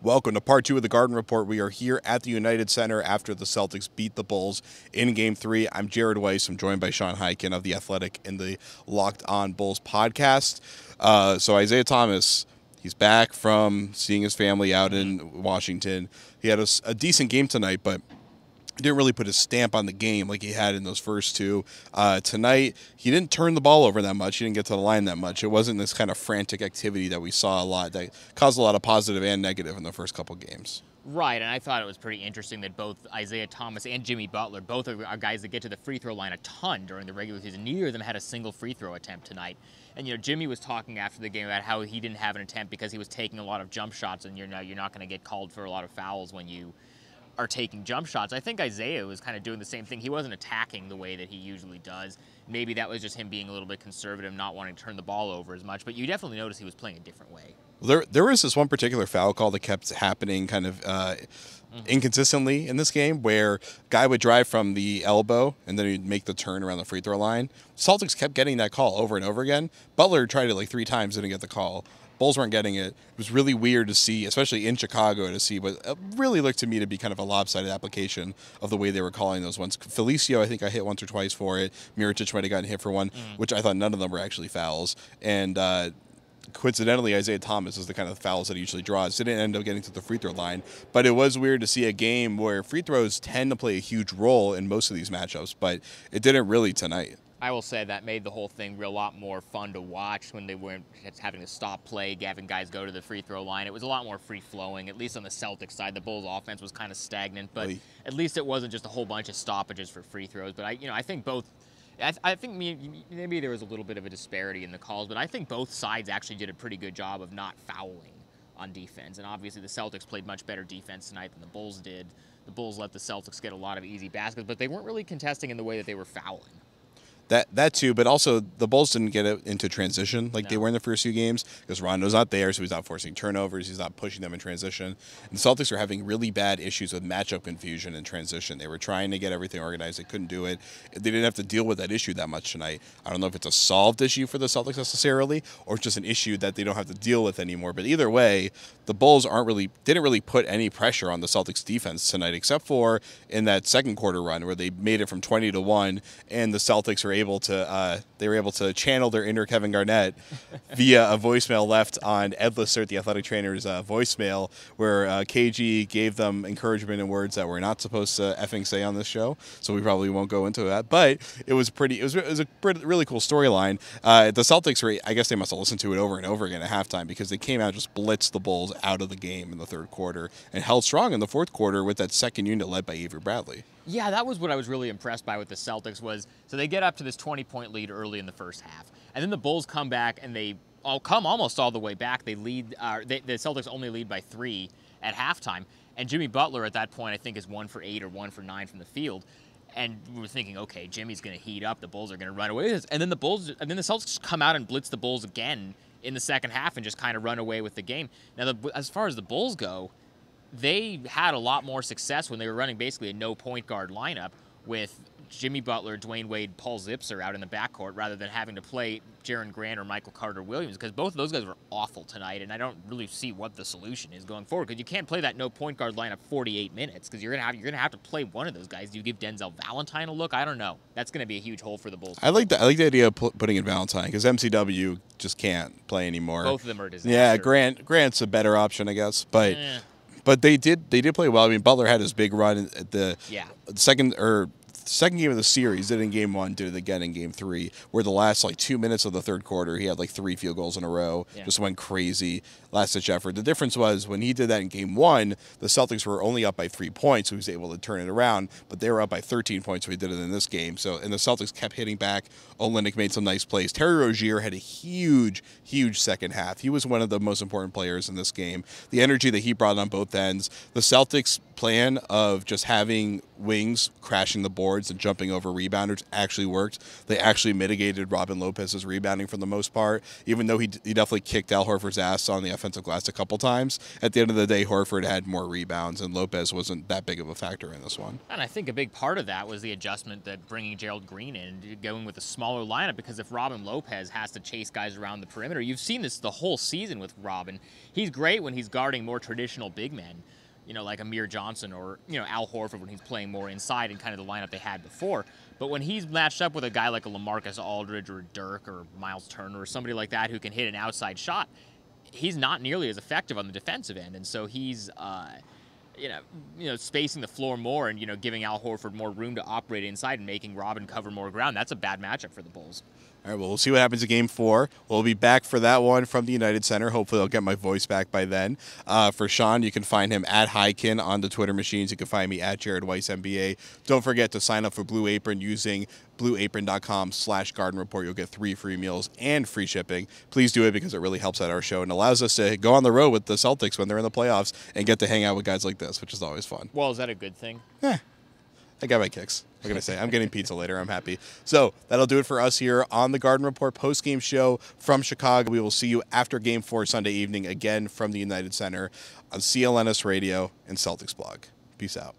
Welcome to part 2 of the Garden Report. We are here at the United Center after the Celtics beat the Bulls in Game 3. I'm Jared Weiss. I'm joined by Sean Highkin of The Athletic and the Locked On Bulls podcast. So Isaiah Thomas, he's back from seeing his family out in Washington. He had a decent game tonight, but he didn't really put his stamp on the game like he had in those first two. Tonight, he didn't turn the ball over that much. He didn't get to the line that much. It wasn't this kind of frantic activity that we saw a lot that caused a lot of positive and negative in the first couple games. Right, and I thought it was pretty interesting that both Isaiah Thomas and Jimmy Butler, both are guys that get to the free throw line a ton during the regular season. Neither of them had a single free throw attempt tonight. And, Jimmy was talking after the game about how he didn't have an attempt because he was taking a lot of jump shots, and you're not going to get called for a lot of fouls when you are taking jump shots. I think Isaiah was kind of doing the same thing. He wasn't attacking the way that he usually does. Maybe that was just him being a little bit conservative, not wanting to turn the ball over as much, but you definitely noticed he was playing a different way. There was this one particular foul call that kept happening kind of inconsistently in this game where a guy would drive from the elbow and then he'd make the turn around the free throw line. Celtics kept getting that call over and over again. Butler tried it like 3 times, didn't get the call. Bulls weren't getting it. It was really weird to see, especially in Chicago, to see what really looked to me to be kind of a lopsided application of the way they were calling those ones. Felicio, I think I hit once or twice for it. Mirotic might have gotten hit for one, which I thought none of them were actually fouls. And coincidentally, Isaiah Thomas is the kind of fouls that he usually draws. Didn't end up getting to the free throw line. But it was weird to see a game where free throws tend to play a huge role in most of these matchups, but it didn't really tonight. I will say that made the whole thing a lot more fun to watch when they weren't having to stop play, having guys go to the free throw line. It was a lot more free-flowing, at least on the Celtics side. The Bulls' offense was kind of stagnant, but at least it wasn't just a whole bunch of stoppages for free throws. But I think both. I think maybe there was a little bit of a disparity in the calls, but I think both sides actually did a pretty good job of not fouling on defense. And obviously the Celtics played much better defense tonight than the Bulls did. The Bulls let the Celtics get a lot of easy baskets, but they weren't really contesting in the way that they were fouling. That too, but also the Bulls didn't get it into transition like they were in the first few games because Rondo's not there, so he's not forcing turnovers, he's not pushing them in transition. And the Celtics are having really bad issues with matchup confusion in transition. They were trying to get everything organized, they couldn't do it. They didn't have to deal with that issue that much tonight. I don't know if it's a solved issue for the Celtics necessarily, or it's just an issue that they don't have to deal with anymore. But either way, the Bulls didn't really put any pressure on the Celtics defense tonight, except for in that second quarter run where they made it from 20-1, and the Celtics were able to channel their inner Kevin Garnett via a voicemail left on Ed Listert, the athletic trainer's voicemail, where KG gave them encouragement in words that we're not supposed to effing say on this show. So we probably won't go into that. But it was a really cool storyline. The Celtics I guess they must have listened to it over and over again at halftime because they came out and just blitzed the Bulls out of the game in the third quarter and held strong in the fourth quarter with that second unit led by Avery Bradley. Yeah, that was what I was really impressed by with the Celtics so they get up to this 20-point lead early in the first half. And then the Bulls come back and they come almost all the way back. They lead the Celtics only lead by 3 at halftime. And Jimmy Butler at that point I think is 1 for 8 or 1 for 9 from the field. And we were thinking, okay, Jimmy's going to heat up. The Bulls are going to run away with this. And then the Celtics come out and blitz the Bulls again in the second half and just kind of run away with the game. Now, as far as the Bulls go, they had a lot more success when they were running basically a no-point guard lineup with Jimmy Butler, Dwayne Wade, Paul Zipser out in the backcourt rather than having to play Jaren Grant or Michael Carter-Williams because both of those guys were awful tonight, and I don't really see what the solution is going forward because you can't play that no-point guard lineup 48 minutes because you're gonna have to play one of those guys. Do you give Denzel Valentine a look? I don't know. That's going to be a huge hole for the Bulls. I like the idea of putting in Valentine because MCW just can't play ananymore. Both of them are disaster. Yeah, Grant's a better option, I guess, but. But they did play well. I mean, Butler had his big run at the second game of the series. Did it in game 1, did it again in game 3, where the last 2 minutes of the third quarter, he had 3 field goals in a row. Just went crazy, last-ditch effort. The difference was when he did that in game 1, the Celtics were only up by 3 points, so he was able to turn it around, but they were up by 13 points, so he did it in this game. And the Celtics kept hitting back. Olynyk made some nice plays. Terry Rozier had a huge second half. He was one of the most important players in this game. The energy that he brought on both ends. The Celtics' plan of just having wings crashing the boards and jumping over rebounders actually worked. They actually mitigated Robin Lopez's rebounding for the most part, even though he definitely kicked Al Horford's ass on the offensive glass a couple times. At the end of the day, Horford had more rebounds, and Lopez wasn't that big of a factor in this one. And I think a big part of that was the adjustment that bringing Gerald Green in, going with a smaller lineup, because if Robin Lopez has to chase guys around the perimeter, you've seen this the whole season with Robin. He's great when he's guarding more traditional big men, you know, like Amir Johnson or, you know, Al Horford when he's playing more inside in kind of the lineup they had before. But when he's matched up with a guy like a LaMarcus Aldridge or Dirk or Miles Turner or somebody like that who can hit an outside shot, he's not nearly as effective on the defensive end. And so he's, you know, spacing the floor more and, you know, giving Al Horford more room to operate inside and making Robin cover more ground. That's a bad matchup for the Bulls. All right, well, we'll see what happens in Game 4. We'll be back for that one from the United Center. Hopefully I'll get my voice back by then. For Sean, you can find him at Highkin on the Twitter machines. You can find me at Jared Weiss NBA. Don't forget to sign up for Blue Apron using blueapron.com/Garden Report. You'll get 3 free meals and free shipping. Please do it because it really helps out our show and allows us to go on the road with the Celtics when they're in the playoffs and get to hang out with guys like this, which is always fun. Well, is that a good thing? Yeah. I got my kicks. What can I say? I'm getting pizza later. I'm happy. So that'll do it for us here on the Garden Report post-game show from Chicago. We will see you after Game 4 Sunday evening again from the United Center on CLNS Radio and Celtics Blog. Peace out.